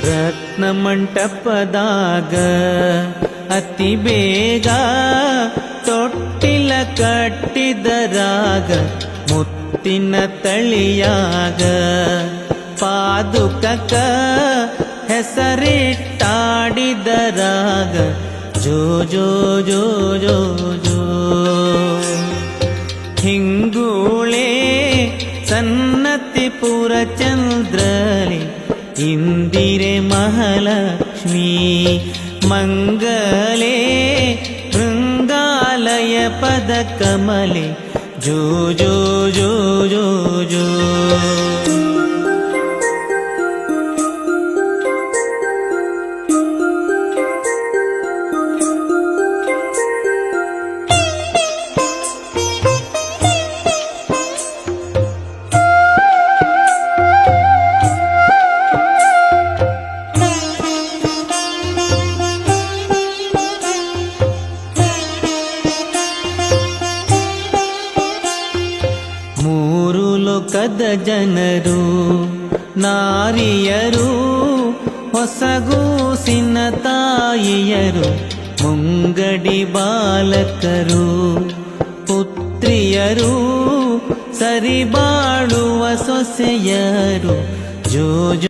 ರತ್ನ ಮಂಟಪದಾಗ ಅತಿ ಬೇಗ ತೊಟ್ಟಿಲ ಕಟ್ಟಿದರಾಗ ಮುತ್ತಿನ ತಳಿಯಾಗ ಪಾದುಕಕ ಹೆಸರಿಟ್ಟಾಡಿದರಾಗ ಜೋ ಜೋ ಜೋ ಜೋ ಜೋ ಹಿಂಗೂಳೆ ಸನ್ನತಿಪುರ ಚಂದ್ರಲಿ ಇಂದಿರೆ ಮಹಾಲಕ್ಷ್ಮೀ ಮಂಗಲೇ ಶೃಂಗಾಲಯ ಪದ ಕಮಲೆ ಜೋ ಜೋ ಜೋ ಜೋ ಜೋ ಮೂರು ಲೋಕದ ಜನರು ನಾರಿಯರು ಹೊಸಗೂಸಿನ ತಾಯಿಯರು ಮುಂಗಡಿ ಬಾಲಕರು ಪುತ್ರಿಯರು ಸರಿಬಾಳುವ ಸೊಸೆಯರು ಜೋ